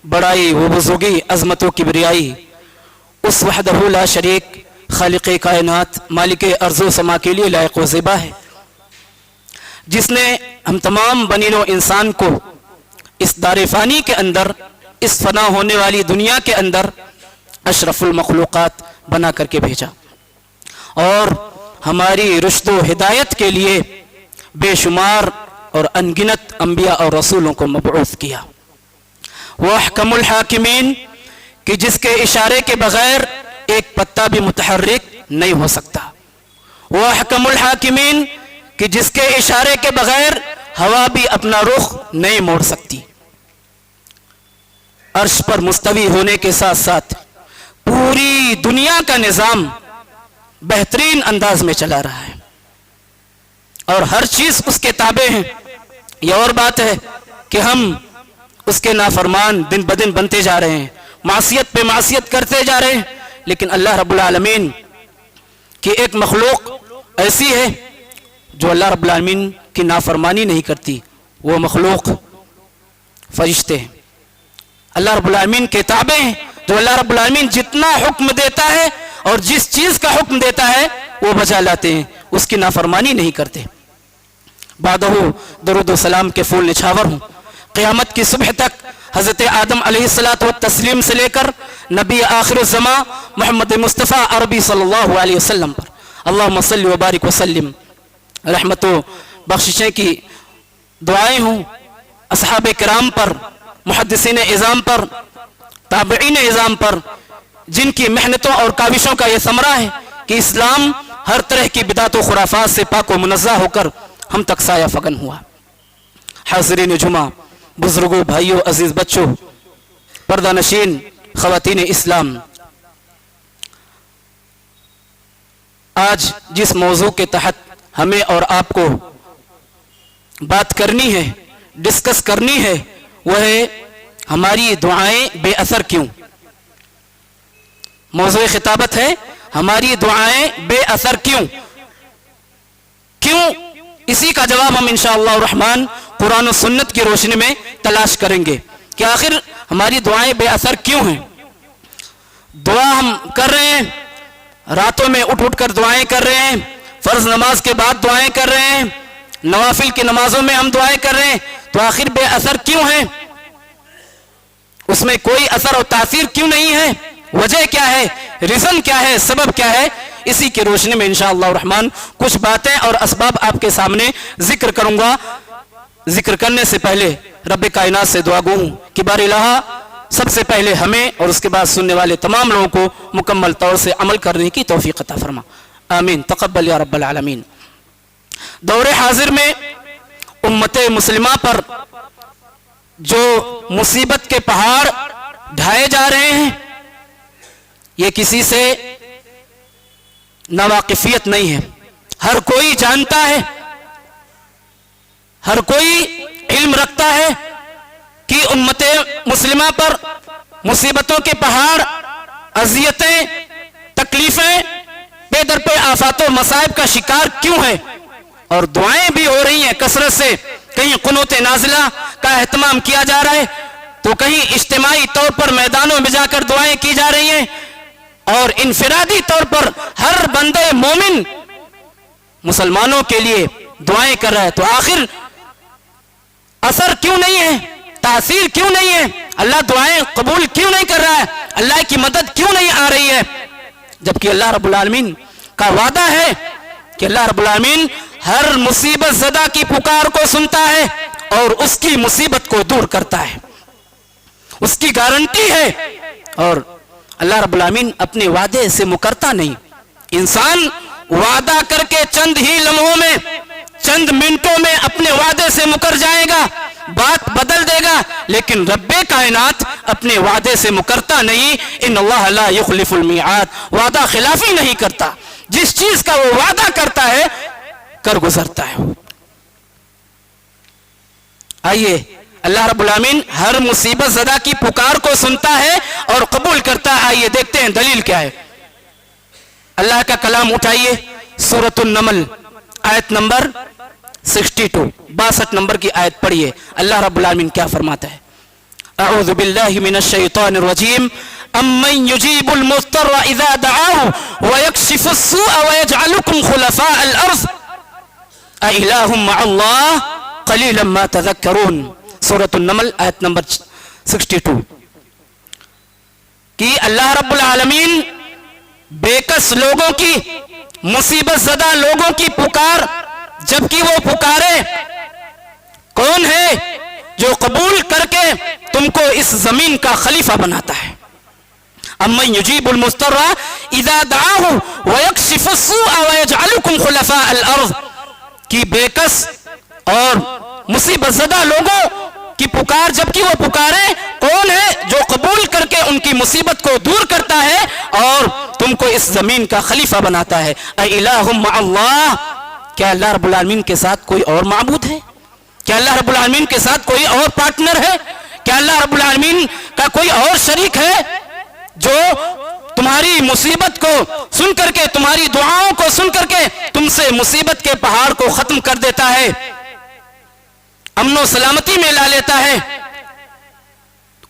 बड़ाई व बुजुर्गी अजमतों की किबरियाई उस वहदहू ला शरीक खालिक कायनात मालिक अर्ज़ो समा के लिए लायक व ज़िबा है, जिसने हम तमाम बनीनो इंसान को इस दारे फ़ानी के अंदर, इस फना होने वाली दुनिया के अंदर अशरफुल मखलूक़ात बना करके भेजा और हमारी रुश्द व हिदायत के लिए बेशुमार और अनगिनत अंबिया और रसूलों को मबऊस किया। वह अहकमुल हाकिमीन कि जिसके इशारे के बगैर एक पत्ता भी मुतहर्रिक नहीं हो सकता। वह अहकमुल हाकिमीन कि जिसके इशारे के बगैर हवा भी अपना रुख नहीं मोड़ सकती। अर्श पर मुस्तवी होने के साथ साथ पूरी दुनिया का निज़ाम बेहतरीन अंदाज में चला रहा है और हर चीज उसके ताबे हैं। यह और बात है कि हम उसके नाफरमान दिन ब दिन बनते जा रहे हैं, मासियत पे मासियत करते जा रहे हैं, लेकिन अल्लाह रब्बुल आलमीन की एक मखलूक ऐसी है जो अल्लाह रब्बुल आलमीन की नाफरमानी नहीं करती। वो मखलूक फरिश्ते हैं, अल्लाह रब्बुल आलमीन के ताबे हैं, जो अल्लाह रब्बुल आलमीन जितना हुक्म देता है और जिस चीज का हुक्म देता है वो बजा लाते हैं, उसकी नाफरमानी नहीं करते। बादहू दरूद व सलाम के फूल निछावर हूँ क़यामत की सुबह तक हज़रत आदम अलैहिस्सलातु व तस्लीम से लेकर नबी आखिर ज़मा मोहम्मद मुस्तफ़ा अरबी सल्लल्लाहु अलैहि वसल्लम पर अल्लाहुम्मा सल्लि व बारिक वसल्लिम रहमतों बख्शिशें की दुआएं हूँ असहाब किराम पर, मुहद्दिसीन इज़ाम पर, ताबईन इज़ाम पर, जिनकी मेहनतों और काविशों का यह समरा है कि इस्लाम हर तरह की बिदात व खुराफात से पाक व मुनज़्ज़ह होकर हम तक साया फगन हुआ। हाज़रीन जुमा, बुजुर्गों, भाइयों, अजीज बच्चों, पर्दा नशीन ख़वातीन इस्लाम, आज जिस मौजू के तहत हमें और आपको बात करनी है, डिस्कस करनी है, वह है हमारी दुआएं बेअसर क्यों। मौजू खिताबत है हमारी दुआएं बेअसर क्यों। क्यों, इसी का जवाब हम इंशाअल्लाह रहमान कुरान और सुन्नत की रोशनी में तलाश करेंगे कि आखिर हमारी दुआएं बेअसर क्यों हैं। दुआ हम कर रहे हैं, रातों में उठ उठ कर दुआएं कर रहे हैं, फर्ज नमाज के बाद दुआएं कर रहे हैं, नवाफिल की नमाजों में हम दुआएं कर रहे हैं, तो आखिर बेअसर क्यों है, उसमें कोई असर और तासीर क्यों नहीं है, वजह क्या है, रीजन क्या है, सबब क्या है। इसी की रोशनी में इंशाअल्लाह रहमान कुछ बातें और असबाब आपके सामने जिक्र करूंगा। जिक्र करने से पहले रब्बे कायनात से दुआ गो हूं कि बार इलाहा सबसे पहले हमें और उसके बाद सुनने वाले तमाम लोगों को मुकम्मल तौर से अमल करने की तौफीक अता फरमा। आमीन तक़ब्बल या रब्बल आलमीन। दौरे हाजिर में उम्मते मुस्लिमा पर जो मुसीबत के पहाड़ ढाए जा रहे हैं, ये किसी से नावाकिफियत नहीं है। हर कोई जानता है, हर कोई इल्म रखता है कि उम्मते मुस्लिमा पर मुसीबतों के पहाड़, अज़ियतें, तकलीफें, बेदर पे आफातों मसाइब का शिकार क्यों है। और दुआएं भी हो रही हैं कसरत से, कहीं कुनूत नाज़िला का एहतमाम किया जा रहा है, तो कहीं इज्तिमाई तौर पर मैदानों में जाकर दुआएं की जा रही हैं, और इनफिरादी तौर पर हर बंदे मोमिन मुसलमानों के लिए दुआएं कर रहा है। तो आखिर असर क्यों नहीं है, तासीर क्यों नहीं है, अल्लाह दुआएं कबूल क्यों नहीं कर रहा है, अल्लाह की मदद क्यों नहीं आ रही है, जबकि अल्लाह रब्बुल आलमीन का वादा है कि अल्लाह रब्बुल आलमीन हर मुसीबत ज़दा की पुकार को सुनता है और उसकी मुसीबत को दूर करता है, उसकी गारंटी है। और अल्लाह रब्बुल आमीन अपने वादे से मुकरता नहीं। इंसान वादा करके चंद ही लम्हों में, चंद मिनटों में अपने वादे से मुकर जाएगा, बात बदल देगा, लेकिन रब्बे कायनात अपने वादे से मुकरता नहीं। इन्नल्लाह ला युखलिफुल मिआद, वादा खिलाफी नहीं करता, जिस चीज का वो वादा करता है कर गुजरता है। आइए, अल्लाह रब्बुल आमीन हर मुसीबत ज़दा की पुकार को सुनता है और कबूल करता है। आइए देखते हैं दलील क्या है। अल्लाह का कलाम उठाइए, सूरतुन नमल आयत नंबर 62 नंबर की आयत पढ़िए। अल्लाह रब्बुल आमीन क्या फरमाता है। अऊज़ु बिल्लाहि मिनश शैतानिर रजीम अम्मन युजीबुल मुज़्तर्रा इज़ा दआहु व यक्शिफुस सूअ व यजअलुकुम खुलफाअल अर्ज़ अइलाहुम मअल्लाह क़लीलन मा तज़क्करून। सूरतुन नमल आयत नंबर 62 कि अल्लाह रब्बुल आलमीन बेकस लोगों की, मुसीबत ज़दा लोगों की पुकार, जबकि वो पुकारे, कौन है जो कबूल करके तुमको इस जमीन का खलीफा बनाता है। अम्मन युजीबुल मुज़्तर्रा इज़ा दआहु व यक्शिफुस सूअ व यजअलुकुम खुलफाअल अर्ज़ कि बेकस और मुसीबत ज़दा लोगों की पुकार, जबकि वो पुकारे, कौन है जो कबूल करके उनकी मुसीबत को दूर करता है और तुमको इस जमीन का खलीफा बनाता है। अइलाहुम मअल्लाह, क्या अल्लाह रब्बुल आलमीन के साथ कोई और माबूद है? क्या अल्लाह रब्बुल आलमीन के साथ कोई और पार्टनर है? क्या अल्लाह रब्बुल आलमीन का कोई और शरीक है जो तुम्हारी मुसीबत को सुन करके, तुम्हारी दुआओं को सुन करके तुमसे मुसीबत के पहाड़ को खत्म कर देता है, अमनो सलामती में ला लेता है?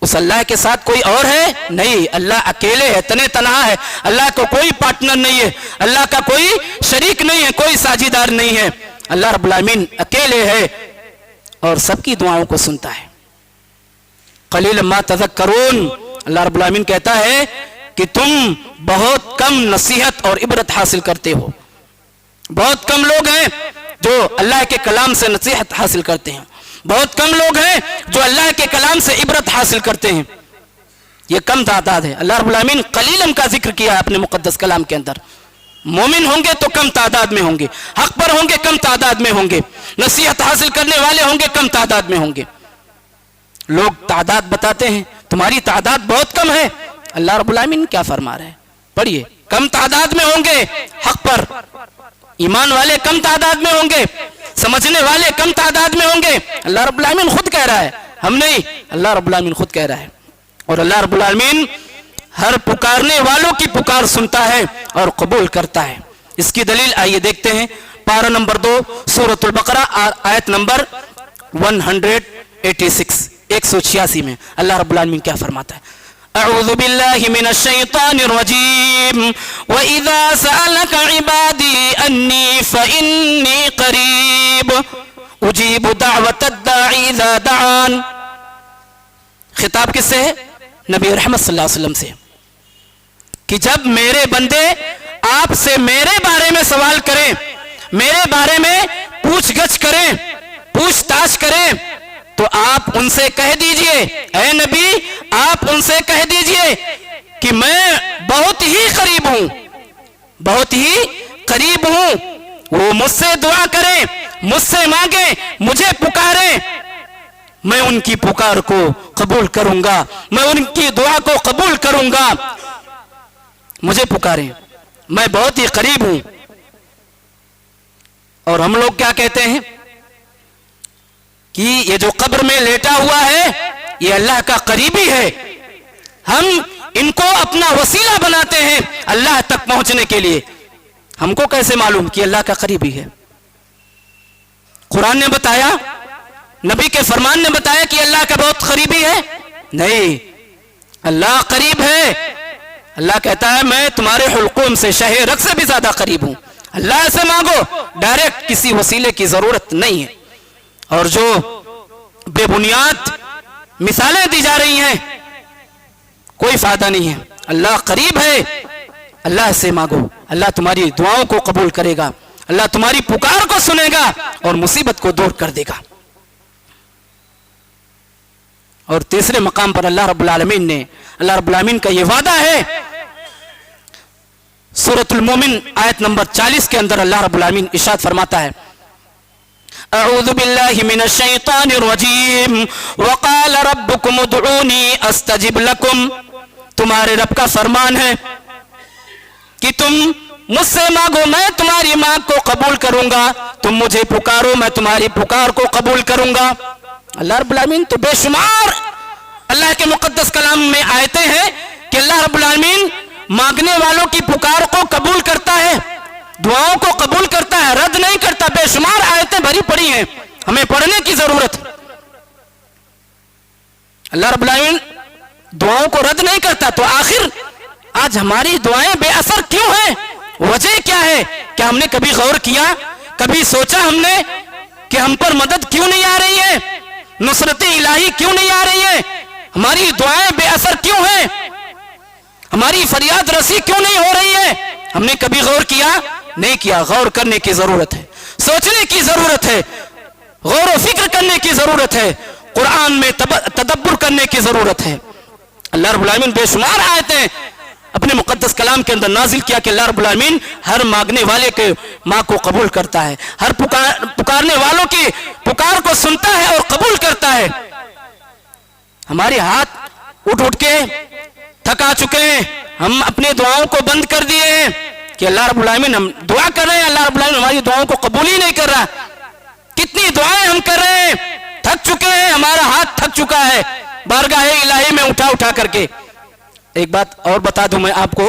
उस अल्लाह के साथ कोई और है? नहीं, अल्लाह अकेले है, तने तनहा है। अल्लाह को कोई पार्टनर नहीं है, अल्लाह का कोई शरीक नहीं है, कोई साझीदार नहीं है। अल्लाह रब्बुल आलमीन अकेले है और सबकी दुआओं को सुनता है। क़लीलन मा तज़क्करून, अल्लाह रब्बुल आलमीन कहता है कि तुम बहुत कम नसीहत और इबरत हासिल करते हो। बहुत कम लोग हैं जो अल्लाह के कलाम से नसीहत हासिल करते हैं, बहुत कम लोग हैं जो अल्लाह के कलाम से इबरत हासिल करते हैं। ये कम तादाद है। अल्लाह रब्बुल आलमीन क़लीलन का जिक्र किया है अपने मुक़द्दस कलाम के अंदर। मोमिन होंगे तो कम तादाद में होंगे, हक पर होंगे कम तादाद में होंगे, नसीहत हासिल करने वाले होंगे कम तादाद में होंगे। लोग तादाद बताते हैं, तुम्हारी तादाद बहुत कम है। अल्लाह रब्बुल आलमीन क्या फरमा रहे हैं? पढ़िए, कम तादाद में होंगे हक पर, ईमान वाले कम तादाद में होंगे, समझने वाले कम तादाद में होंगे। अल्लाह रब्बुल आलमीन खुद कह रहा है, हम नहीं, अल्लाह रब्बुल आलमीन खुद कह रहा है। और अल्लाह रब्बुल आलमीन हर पुकारने वालों की पुकार सुनता है और कबूल करता है। इसकी दलील आइए देखते हैं। पारा नंबर 2 सूरतुल बकरा आयत नंबर 186 186 में अल्लाह रब्बुल आलमीन क्या फरमाता है? अऊज़ु बिल्लाहि मिनश शैतानिर रजीम व इज़ा सअलका इबादी अन्नी फ़इन्नी क़रीब उजीबु दाअवतद दाई इज़ा दआन। खिताब किससे है? नबी रहमत सल्लल्लाहु अलैहि वसल्लम से, कि जब मेरे बंदे आपसे मेरे बारे में सवाल करें, मेरे बारे में पूछगछ करें, पूछताछ करें, तो आप उनसे कह दीजिए, ऐ नबी आप उनसे कह दीजिए कि मैं बहुत ही करीब हूं, बहुत ही करीब हूं। वो मुझसे दुआ करें, मुझसे मांगे, मुझे पुकारें, मैं उनकी पुकार को कबूल करूंगा, मैं उनकी दुआ को कबूल करूंगा। मुझे पुकारें, मैं बहुत ही करीब हूं। और हम लोग क्या कहते हैं कि ये जो कब्र में लेटा हुआ है ये अल्लाह का करीबी है, हम इनको अपना वसीला बनाते हैं अल्लाह तक पहुंचने के लिए। हमको कैसे मालूम कि अल्लाह का करीबी है? कुरान ने बताया, नबी के फरमान ने बताया कि अल्लाह का बहुत करीबी है? नहीं, अल्लाह करीब है। अल्लाह कहता है मैं तुम्हारे हुल्कुम से, शहे रग से भी ज्यादा करीब हूं। अल्लाह से मांगो, डायरेक्ट, किसी वसीले की जरूरत नहीं है। और जो बेबुनियाद मिसालें दी जा रही हैं कोई फायदा नहीं है। अल्लाह करीब है, अल्लाह से मांगो, अल्लाह तुम्हारी दुआओं को कबूल करेगा, अल्लाह तुम्हारी पुकार को सुनेगा और मुसीबत को दूर कर देगा। और तीसरे मकाम पर अल्लाह रब्बुल आलमीन ने, अल्लाह रब्बुल आलमीन का ये वादा है सूरतुल मोमिन आयत नंबर 40 के अंदर अल्लाह रब्बुल आलमीन इरशाद फरमाता है, अऊज़ु बिल्लाहि मिनश शैतानिर रजीम व क़ाल रब्बुकुम उदऊनी अस्तजिब लकुम। तुम्हारे रब का फरमान है कि तुम मुझसे मांगो, मैं तुम्हारी मांग को कबूल करूंगा, तुम मुझे पुकारो, मैं तुम्हारी पुकार को कबूल करूंगा। अल्लाह रब्बुल आलमीन तो बेशुमार अल्लाह के मुक़द्दस कलाम में आयतें हैं कि अल्लाह रब्बुल आलमीन मांगने वालों की पुकार को कबूल करता है, दुआओं को कबूल करता है, रद्द नहीं करता। बेशुमार आयतें भरी पड़ी हैं, हमें पढ़ने की जरूरत। अल्लाह रब्बुल आलमीन दुआओं को रद्द नहीं करता, तो आखिर आज हमारी दुआएं बेअसर क्यों हैं? वजह क्या है? क्या हमने कभी गौर किया, कभी सोचा हमने कि हम पर मदद क्यों नहीं आ रही है, नुसरत इलाही क्यों नहीं आ रही है, हमारी दुआएं बेअसर क्यों हैं, हमारी फरियाद रसी क्यों नहीं हो रही है? हमने कभी गौर किया? नहीं किया। गौर करने की जरूरत है, सोचने की जरूरत है, गौर व फिक्र करने की जरूरत है, कुरान में तदब्बुर करने की जरूरत है। अल्लाह रब्बुल आलमीन बेशुमार आयतें अपने मुकद्दस कलाम के अंदर नाजिल किया कि अल्लाह रब्बुल आलमीन हर मांगने वाले के माँ को कबूल करता है, हर पुकारने वालों की पुकार को सुनता है और कबूल करता है। हमारे हाथ उठ उठ के थका चुके हैं, हम अपने दुआओं को बंद कर दिए हैं कि अल्लाह रब्बुल आलमीन, हम दुआ कर रहे हैं, अल्लाह रब्बुल आलमीन हमारी दुआओं को कबूल ही नहीं कर रहा। कितनी दुआएं हम कर रहे हैं, थक चुके हैं, हमारा हाथ थक चुका है बारगाह इलाही में उठा उठा करके। एक बात और बता दूं मैं आपको,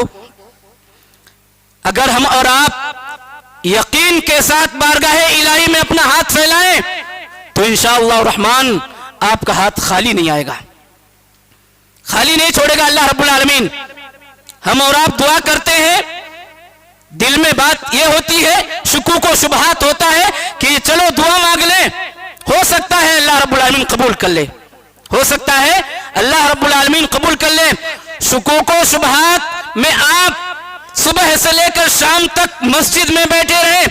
अगर हम और आप यकीन के साथ बारगाह इलाही में अपना हाथ फैलाएं तो इंशाअल्लाह रहमान आपका हाथ खाली नहीं आएगा, खाली नहीं छोड़ेगा अल्लाह रब्बुल आलमीन। हम और आप दुआ करते हैं, दिल में बात यह होती है, शुकूक व शुबहात होता है कि चलो दुआ मांग ले, हो सकता है अल्लाह रब्बुल आलमीन कबूल कर ले, हो सकता है अल्लाह रब्बुल आलमीन कबूल कर ले। शुकूक व शुबहात में आप सुबह से लेकर शाम तक मस्जिद में बैठे रहे,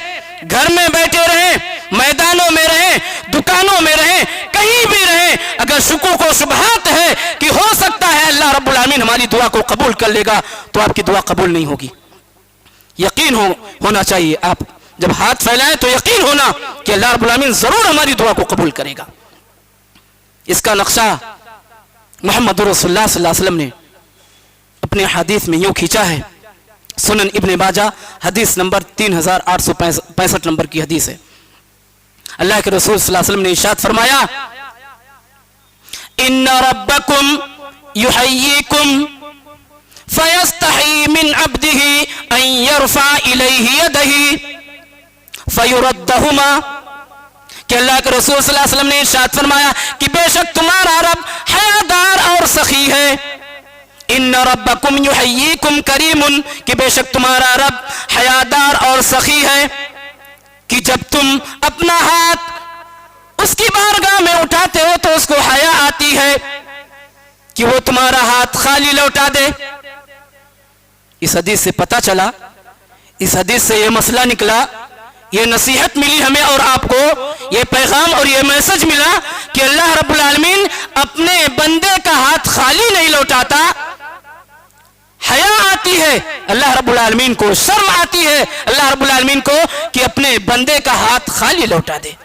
घर में बैठे रहे, मैदानों में रहे, दुकानों में रहे, कहीं भी रहे, अगर शुकूक व शुबहात है कि हो सकता है अल्लाह रब्बुल आलमीन हमारी दुआ को कबूल कर लेगा, तो आपकी दुआ कबूल नहीं होगी। यकीन होना चाहिए, आप जब हाथ फैलाएं तो यकीन होना कि अल्लाह रब्बुल आलमीन जरूर हमारी दुआ को कबूल करेगा। इसका नक्शा मोहम्मद रसूलुल्लाह सल्लल्लाहु अलैहि वसल्लम ने अपने हदीस में यूं खींचा है, सुनन इब्ने माजा हदीस नंबर 3865 नंबर की हदीस है। अल्लाह के रसूल सल्लल्लाहु अलैहि वसल्लम ने इरशाद फरमाया, इन्ना रब्बकुम युहय्यिकुम फयस्तही मिन अब्दिही अन यरफा इलैहि यदही फयुरद्दहुमा, कि अल्लाह के रसूल सल्लल्लाहु अलैहि वसल्लम ने इरशाद फरमाया कि बेशक तुम्हारा रब हयादार और सखी है। इन्ना रब्बकुम युहय्यिकुम करीमुन, कि बेशक तुम्हारा रब हयादार और सखी है, कि जब तुम अपना हाथ उसकी बारगाह में उठाते हो तो उसको हया आती है कि वो तुम्हारा हाथ खाली लौटा दे। इस हदीस से पता चला, इस हदीस से ये मसला निकला, ये नसीहत मिली हमें और आपको, ये पैगाम और ये मैसेज मिला कि अल्लाह रब्बुल आलमीन अपने बंदे का हाथ खाली नहीं लौटाता। हया आती है अल्लाह रब्बुल आलमीन को, शर्म आती है अल्लाह रब्बुल आलमीन को कि अपने बंदे का हाथ खाली लौटा दे।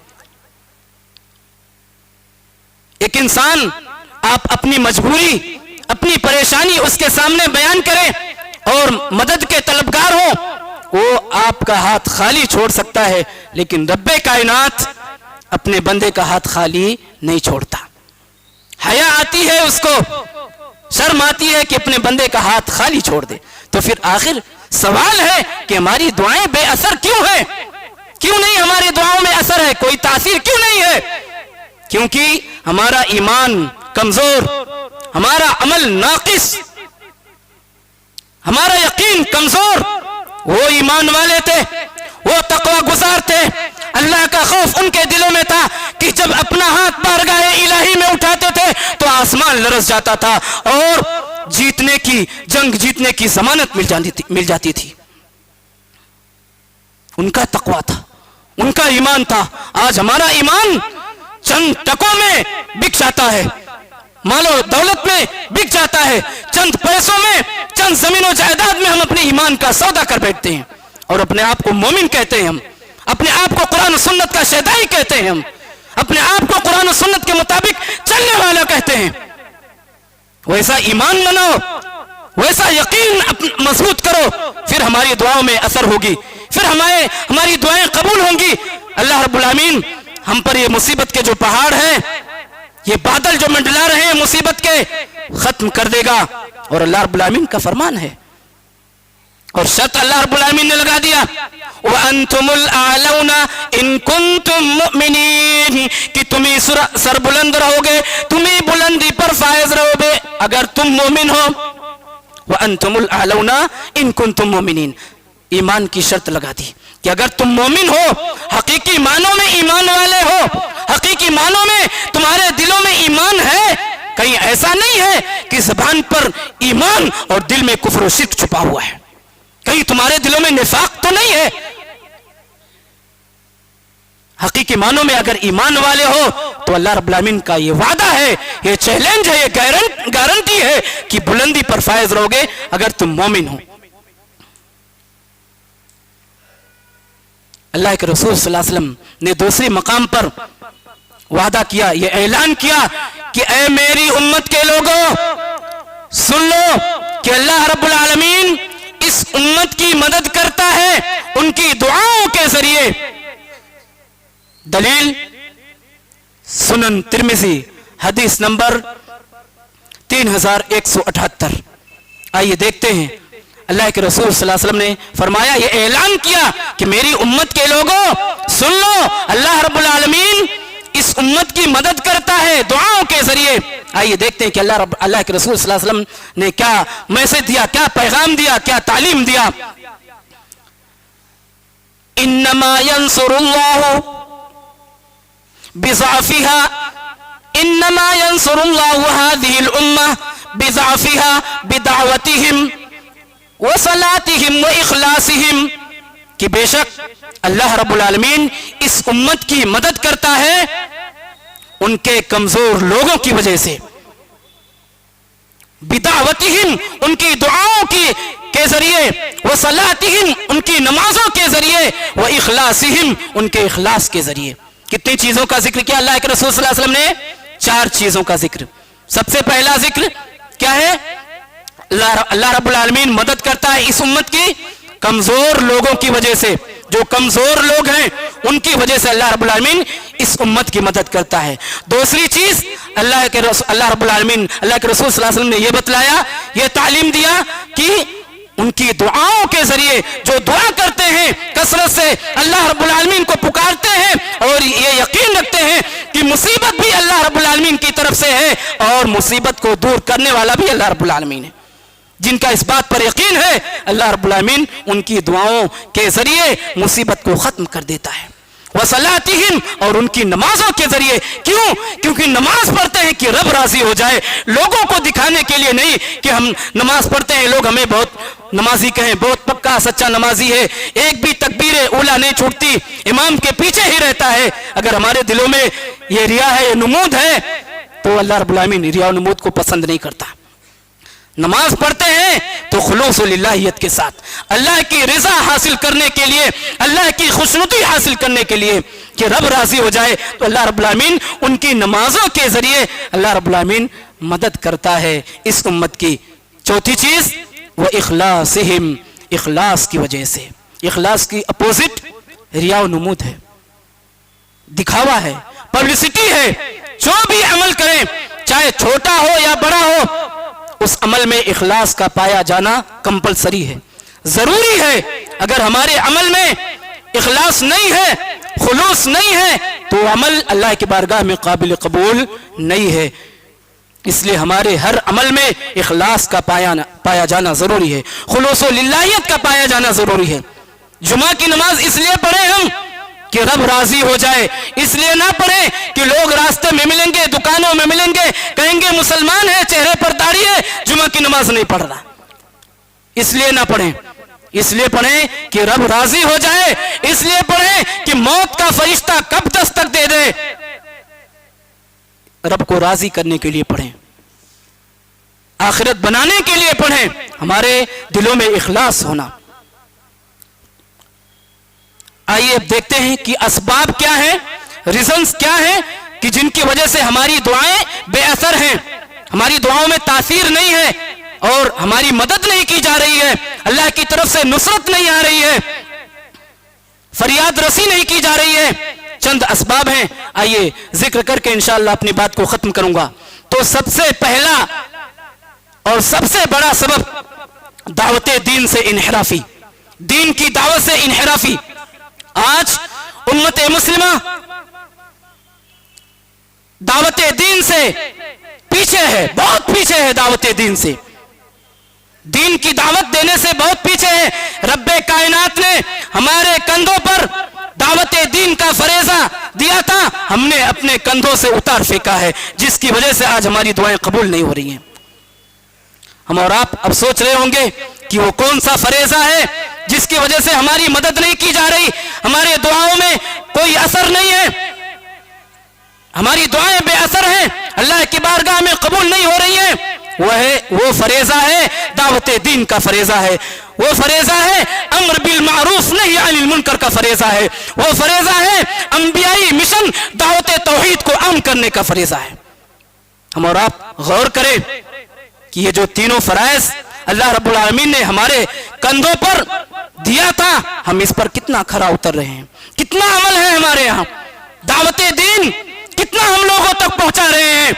एक इंसान, आप अपनी मजबूरी, अपनी परेशानी उसके सामने बयान करें और मदद के तलबगार हो, वो आपका हाथ खाली छोड़ सकता है, लेकिन रब्बे कायनात अपने बंदे का हाथ खाली नहीं छोड़ता। हया आती है उसको, शर्म आती है कि अपने बंदे का हाथ खाली छोड़ दे। तो फिर आखिर सवाल है कि हमारी दुआएं बेअसर क्यों हैं? क्यों नहीं हमारी दुआओं में असर है, कोई तासीर क्यों नहीं है? क्योंकि हमारा ईमान कमजोर, हमारा अमल नाकिस, हमारा यकीन कमजोर। वो ईमान वाले थे, वो तकवा गुजार थे, अल्लाह का खौफ उनके दिलों में था कि जब अपना हाथ बारगाह इलाही में उठाते थे तो आसमान लरस जाता था और जीतने की, जंग जीतने की जमानत मिल जाती थी। उनका तकवा था, उनका ईमान था। आज हमारा ईमान चंद टकों में बिक जाता है, मालो दौलत में बिक जाता है, चंद पैसों में, चंद जमीनों जायदाद में हम अपने ईमान का सौदा कर बैठते हैं और अपने आप को मोमिन कहते हैं, हम अपने आप को कुरान और सुन्नत का शहदाई कहते हैं, हम अपने आप को कुरान और सुन्नत के मुताबिक चलने वाला कहते हैं। वैसा ईमान बनाओ, वैसा यकीन मजबूत करो, फिर हमारी दुआओं में असर होगी, फिर हमारी दुआएं कबूल होंगी। अल्लाह रब्बुल आमीन हम पर ये मुसीबत के जो पहाड़ हैं, ये बादल जो मंडला रहे हैं मुसीबत के, खत्म कर देगा। और अल्लाह रब्बुल आमीन का फरमान है और शर्त अल्लाह रब्बुल आमीन ने लगा दिया, व अंतुमुल आलौना इन कुंतुम मुमिनीन, कि तुम ही सरबुलंद रहोगे, तुम ही बुलंदी पर फायज अगर तुम मोमिन हो, व अंतुमुल आलौना इन कुंतुम मोमिनीन, ईमान की शर्त लगा दी कि अगर तुम मोमिन हो, हकीकी मानों में ईमान वाले हो, हकीकी मानों में तुम्हारे दिलों में ईमान है, कहीं ऐसा नहीं है कि ज़बान पर ईमान और दिल में कुफ्र और शिर्क छुपा हुआ है, कहीं तुम्हारे दिलों में निफाक तो नहीं है। हकीकी मानों में अगर ईमान वाले हो तो अल्लाह रब्बुल आलमीन का ये वादा है, ये चैलेंज है, ये गारंटी है कि बुलंदी पर फायज रहोगे अगर तुम मोमिन हो। अल्लाह के रसूल सल्लल्लाहु अलैहि वसल्लम ने दूसरी मकाम पर वादा किया, ये ऐलान किया कि ऐ मेरी उम्मत के लोगों, सुन लो कि अल्लाह रब्बुल आलमीन इस उम्मत की मदद करता है उनकी दुआओं के जरिए। दलील सुनन तिर्मिज़ी हदीस नंबर 3178। आइए देखते हैं, अल्लाह के रसूल सल्लल्लाहु अलैहि वसल्लम ने फरमाया, ये ऐलान किया कि मेरी उम्मत के लोगों सुन लो, अल्लाह रब्बुल आलमीन इस उम्मत की मदद करता है दुआओं के जरिए। आइए देखते हैं कि अल्लाह के रसूल सल्लल्लाहु अलैहि वसल्लम ने क्या मैसेज दिया, क्या पैगाम दिया, क्या तालीम दिया। इन्नमा यंसुरुल्लाहु बिज़अफ़िहा, इन्नमा यंसुरुल्लाहु हाज़िहिल उम्मा बिज़अफ़िहा बिदावतिहिम व सलातिहिम व इखलासिहिम, कि बेशक अल्लाह रब्बुल आलमीन इस उम्मत की मदद करता है उनके कमजोर लोगों की वजह से, बिदावतिहिम उनकी दुआओं के जरिए, व सलातिहिम उनकी नमाजों के जरिए, व इखलासिहिम उनके इखलास के जरिए। कितनी चीजों का जिक्र किया अल्लाह के रसूल सल्लल्लाहु अलैहि वसल्लम ने? 4 चीजों का जिक्र। सबसे पहला जिक्र क्या है? अल्लाह रब्बुल आलमीन मदद करता है इस उम्मत की कमजोर लोगों की वजह से, जो कमजोर लोग हैं उनकी वजह से अल्लाह रब्बुल आलमीन इस उम्मत की मदद करता है। दूसरी चीज अल्लाह रब्बुल आलमीन, अल्लाह के रसूल सल्लल्लाहु अलैहि वसल्लम ने यह बतलाया, यह तालीम दिया कि उनकी दुआओं के जरिए, जो दुआ करते हैं कसरत से, अल्लाह रब्बुल आलमीन को पुकारते हैं और ये यकीन रखते हैं कि मुसीबत भी अल्लाह रब्बुल आलमीन की तरफ से है और मुसीबत को दूर करने वाला भी अल्लाह रब्बुल आलमीन है, जिनका इस बात पर यकीन है, अल्लाह रब्बुल आलमीन उनकी दुआओं के जरिए मुसीबत को खत्म कर देता है। वसलातिहिम, और उनकी नमाजों के जरिए। क्यों? क्योंकि नमाज पढ़ते हैं कि रब राजी हो जाए, लोगों को दिखाने के लिए नहीं कि हम नमाज पढ़ते हैं, लोग हमें बहुत नमाजी कहें, बहुत पक्का सच्चा नमाजी है, एक भी तकबीर उला नहीं छूटती, इमाम के पीछे ही रहता है। अगर हमारे दिलों में ये रिया है, ये नुमूद है, तो अल्लाह रब्बुल आलमीन रिया और नुमूद को पसंद नहीं करता। नमाज पढ़ते हैं तो खुलूस लिल्लाहियत के साथ, अल्लाह की रजा हासिल करने के लिए, अल्लाह की खुशनुदी हासिल करने के लिए कि रब राजी हो जाए, तो अल्लाह रब्बुल आलमीन उनकी नमाजों के जरिए अल्लाह रब्बुल आलमीन मदद करता है इस उम्मत की। चौथी चीज वह इखलासिहिम, इखलास की वजह से। इखलास की अपोजिट रिया और नुमूद है, दिखावा है, पब्लिसिटी है। जो भी अमल करें, चाहे छोटा हो या बड़ा हो, उस अमल में इखलास का पाया जाना कंपलसरी है, जरूरी है। अगर हमारे अमल में इखलास नहीं है, खुलूस नहीं है, तो अमल अल्लाह की बारगाह में काबिल कबूल नहीं है। इसलिए हमारे हर अमल में इखलास का पाया जाना जरूरी है, खुलूस लिल्लाहियत का पाया जाना जरूरी है। जुमा की नमाज इसलिए पढ़े हम कि रब राजी हो जाए, इसलिए ना पढ़े कि लोग रास्ते में मिलेंगे, दुकानों में मिलेंगे, कहेंगे मुसलमान है, चेहरे पर दाढ़ी है, जुमा की नमाज नहीं पढ़ रहा, इसलिए ना पढ़े। इसलिए पढ़े कि रब राजी हो जाए, इसलिए पढ़े कि मौत का फरिश्ता कब दस्तक दे दे, रब को राजी करने के लिए पढ़े, आखिरत बनाने के लिए पढ़े। हमारे दिलों में इखलास होना। आइए अब देखते हैं कि असबाब क्या है, रीजंस क्या है कि जिनकी वजह से हमारी दुआएं बेअसर हैं, हमारी दुआओं में तासीर नहीं है और हमारी मदद नहीं की जा रही है, अल्लाह की तरफ से नुसरत नहीं आ रही है, फरियाद रसी नहीं की जा रही है। चंद असबाब हैं, आइए जिक्र करके इंशाअल्लाह अपनी बात को खत्म करूंगा। तो सबसे पहला और सबसे बड़ा सबब दावत दीन से इनहिराफी, दीन की दावत से इनहिराफी। आज उम्मत मुस्लिमा दावत दीन से पीछे है, बहुत पीछे है दावत दीन से, दीन की दावत देने से बहुत पीछे है। रब्बे कायनात ने हमारे कंधों पर दावत दीन का फरेजा दिया था, हमने अपने कंधों से उतार फेंका है, जिसकी वजह से आज हमारी दुआएं कबूल नहीं हो रही हैं। हम और आप अब सोच रहे होंगे कि वो कौन सा फरेजा है जिसकी वजह से हमारी मदद नहीं की जा रही, हमारे दुआओं में कोई असर नहीं है, हमारी दुआएं बेअसर हैं, अल्लाह की बारगाह में कबूल नहीं हो रही हैं। वो फरेजा है दावत दीन का फरेजा है, वो फरेजा है अम्र बिल मारूफ नहीं अनिल मुनकर का फरेजा है, वो फरेजा है अंबियाई मिशन दावत तौहीद को आम करने का फरेजा है। हम और आप गौर करें कि ये जो तीनों फराइज अल्लाह रब्बुल आलमीन ने हमारे कंधों पर दिया था, हम इस पर कितना खरा उतर रहे हैं, कितना अमल है हमारे यहाँ, दावत दीन कितना हम लोगों तक पहुंचा रहे हैं,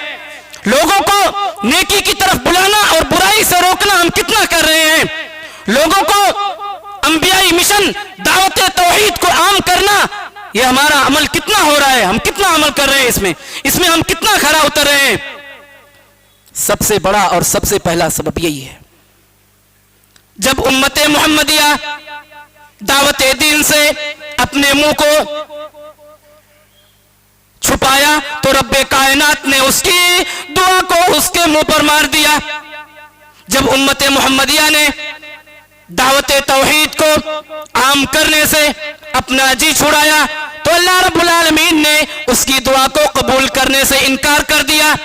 लोगों को नेकी की तरफ बुलाना और बुराई से रोकना हम कितना कर रहे हैं, लोगों को अंबियाई मिशन दावत तौहीद को आम करना, ये हमारा अमल कितना हो रहा है, हम कितना अमल कर रहे हैं, इसमें हम कितना खरा उतर रहे हैं। सबसे बड़ा और सबसे पहला सबब यही है, जब उम्मत मुहम्मदिया दावत दीन से अपने मुंह को छुपाया तो रब्बे कायनात ने उसकी दुआ को उसके मुंह पर मार दिया। जब उम्मत मुहम्मदिया ने दावत तौहीद को आम करने से अपना जी छुड़ाया तो अल्लाह रब्बुल आलमीन ने उसकी दुआ को कबूल करने से इनकार कर दिया।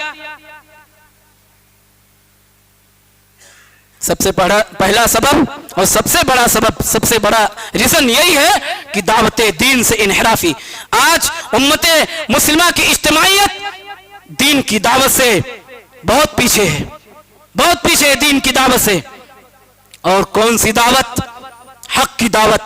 सबसे पहला सबब और सबसे बड़ा सबब, सबसे बड़ा रीजन यही है कि दावत दीन से इनहराफी। आज उम्मत मुस्लिमा की इज्तिमाइयत दीन की दावत से बहुत पीछे है, बहुत पीछे है दीन की दावत से। और कौन सी दावत? हक की दावत,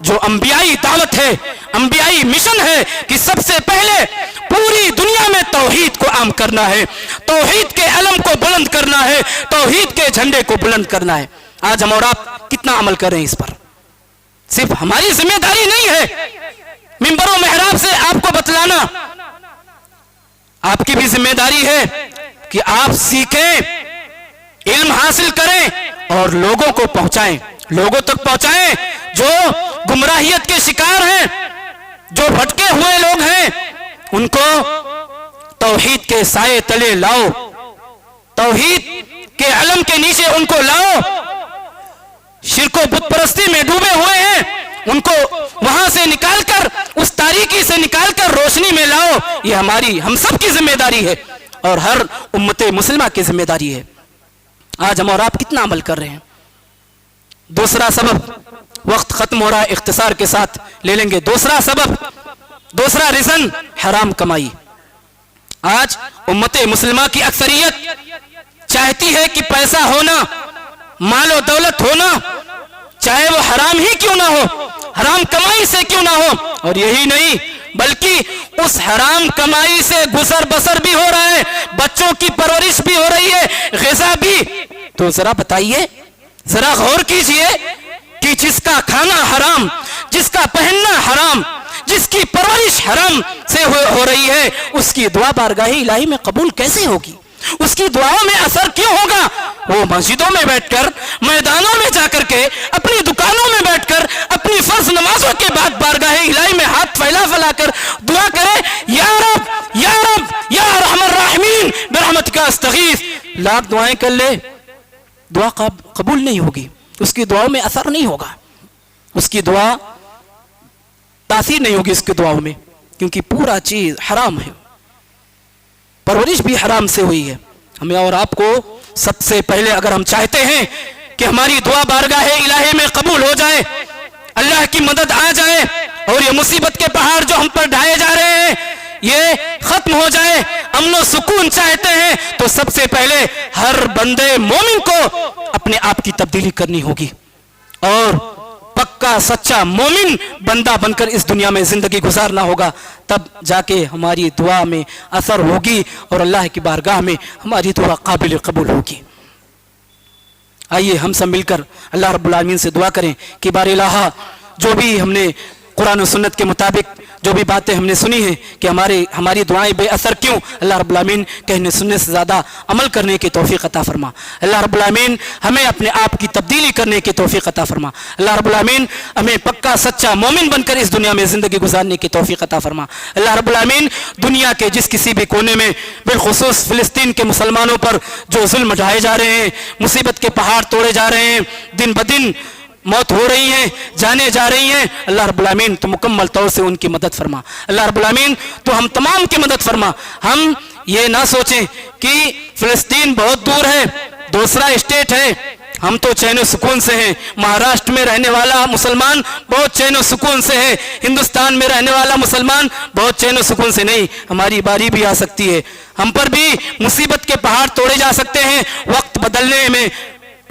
जो अंबियाई दावत है, अंबियाई मिशन है कि सबसे पहले पूरी दुनिया में तौहीद को आम करना है, तौहीद के अलम को बुलंद करना है, तौहीद के झंडे को बुलंद करना है। आज हम और आप कितना अमल कर रहे हैं इस पर? सिर्फ हमारी जिम्मेदारी नहीं है मिंबरों मेहराब से आपको बतलाना, आपकी भी जिम्मेदारी है कि आप सीखें, इल्म हासिल करें और लोगों को पहुंचाएं, लोगों तक पहुंचाएं जो गुमराहियत के शिकार हैं, जो भटके हुए लोग हैं, उनको तौहीद के साए तले लाओ, तौहीद के अलम के नीचे उनको लाओ। शिरको बुत परस्ती में डूबे हुए हैं, उनको वहां से निकालकर, उस तारीकी से निकालकर रोशनी में लाओ। ये हमारी, हम सब की जिम्मेदारी है और हर उम्मत मुस्लिमा की जिम्मेदारी है। आज हम और आप कितना अमल कर रहे हैं? दूसरा सबब, वक्त खत्म हो रहा है, इख्तिसार के साथ ले लेंगे। दूसरा सबब, दूसरा रीजन, हराम कमाई। आज उम्मत मुस्लिमा की अक्सरियत चाहती है कि पैसा होना, मालो दौलत होना, चाहे वो हराम ही क्यों ना हो, हराम कमाई से क्यों ना हो। और यही नहीं बल्कि उस हराम कमाई से गुजर बसर भी हो रहा है, बच्चों की परवरिश भी हो रही है, ग़िज़ा भी। तो जरा बताइए, जरा गौर कीजिए कि जिसका खाना हराम, जिसका पहनना हराम, जिसकी परवरिश हराम से हो रही है, उसकी दुआ बारगाह इलाही में कबूल कैसे होगी? उसकी दुआओं में असर क्यों होगा? वो मस्जिदों में बैठकर, मैदानों में जाकर के, अपनी दुकानों में बैठकर, अपनी फर्ज नमाजों के बाद बारगाह इलाही में हाथ फैला फैलाकर दुआ करे, या रब या रब या रहमान राहिमीन बिरहमतिका अस्तगीथ। लाख दुआएं कर ले, दुआ कबूल नहीं होगी, उसकी दुआओं में असर नहीं होगा, उसकी दुआ तासीर नहीं होगी उसकी दुआओं में, क्योंकि पूरा चीज हराम है, परवरिश भी हराम से हुई है। हमें और आपको सबसे पहले, अगर हम चाहते हैं कि हमारी दुआ बारगाह इलाही में कबूल हो जाए, अल्लाह की मदद आ जाए और ये मुसीबत के पहाड़ जो हम पर ढाए जा रहे हैं ये खत्म हो जाए, अमन सुकून चाहते हैं, तो सबसे पहले हर बंदे मोमिन को अपने आप की तब्दीली करनी होगी और पक्का सच्चा मोमिन बंदा बनकर इस दुनिया में जिंदगी गुजारना होगा। तब जाके हमारी दुआ में असर होगी और अल्लाह की बारगाह में हमारी दुआ काबिल कबूल होगी। आइए हम सब मिलकर अल्लाह रब्बुल आलमीन से दुआ करें कि बार इलाहा जो भी हमने कुरान और सुन्नत के मुताबिक जो भी बातें हमने सुनी हैं कि हमारी दुआएं बेअसर क्यों, अल्लाह रब्बुल आमीन कहने सुनने से ज़्यादा अमल करने की तौफीक अता फरमा। अल्लाह रब्बुल आमीन हमें अपने आप की तब्दीली करने की तौफीक अता फरमा। अल्लाह रब्बुल आमीन हमें पक्का सच्चा मोमिन बनकर इस दुनिया में ज़िंदगी गुजारने की तौफीक अता फरमा। अल्लाह रब्बुल आमीन दुनिया के जिस किसी भी कोने में, बिलखुसूस फ़िलिस्तीन के मुसलमानों पर जो जुल्म ढाए जा रहे हैं, मुसीबत के पहाड़ तोड़े जा रहे हैं, दिन ब दिन मौत हो रही है, जाने जा रही हैं, अल्लाह रब्बुल आमीन तो मुकम्मल तौर से उनकी मदद फरमा। अल्लाह रब्बुल आमीन तो हम तमाम की मदद फरमा। हम ये ना सोचें कि फ़िलिस्तीन बहुत दूर है, दूसरा स्टेट है, हम तो चैन सुकून से हैं। महाराष्ट्र में रहने वाला मुसलमान बहुत चैन सुकून से है, हिंदुस्तान में रहने वाला मुसलमान बहुत चैन सुकून से नहीं। हमारी बारी भी आ सकती है, हम पर भी मुसीबत के पहाड़ तोड़े जा सकते हैं। वक्त बदलने में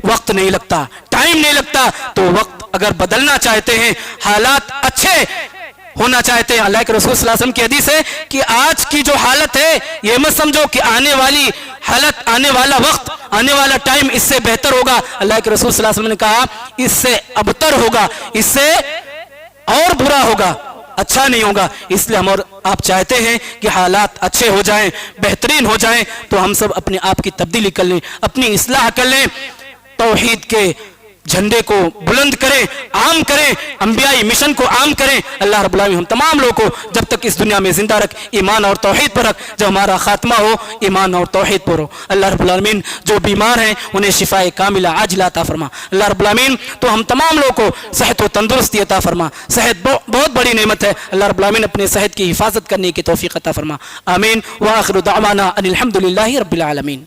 वक्त नहीं लगता, टाइम नहीं लगता, तो वक्त अगर बदलना चाहते हैं, हालात अच्छे होना चाहते हैं, अल्लाह के रसूल सल्लल्लाहु अलैहि वसल्लम की हदीस है कि आज की जो हालत है ये मत समझो कि आने वाली हालत, आने वाला वक्त, आने वाला टाइम इससे बेहतर होगा। अल्लाह के रसूल सल्लल्लाहु अलैहि वसल्लम ने कहा इससे अबतर होगा, इससे और बुरा होगा, अच्छा नहीं होगा। इसलिए हम और आप चाहते हैं कि हालात अच्छे हो जाएं, बेहतरीन हो जाएं, तो हम सब अपने आप की तब्दीली कर लें, अपनी इस्लाह कर लें, तौहीद के झंडे को बुलंद करें, आम करें, अंबियाई मिशन को आम करें। अल्लाह रब्बुल आमीन हम तमाम लोगों को जब तक इस दुनिया में जिंदा रख, ईमान और तौहीद पर रख, जब हमारा खात्मा हो ईमान और तौहीद पर हो। अल्लाह रब्बुल आमीन जो बीमार हैं उन्हें शिफाए कामिला आजिला अता फरमा। अल्लाह रब्बुल आमीन तो हम तमाम लोगों को सेहत व तंदुरुस्ती अता फरमा। सेहत बहुत बड़ी नेमत है, अल्लाह रब्बुल आमीन अपने सेहत की हिफाजत करने की तौफीक अता फरमा। आमीन व आखिरु दावाना अनिल हम्दुलिल्लाहि रब्बिल आलमीन।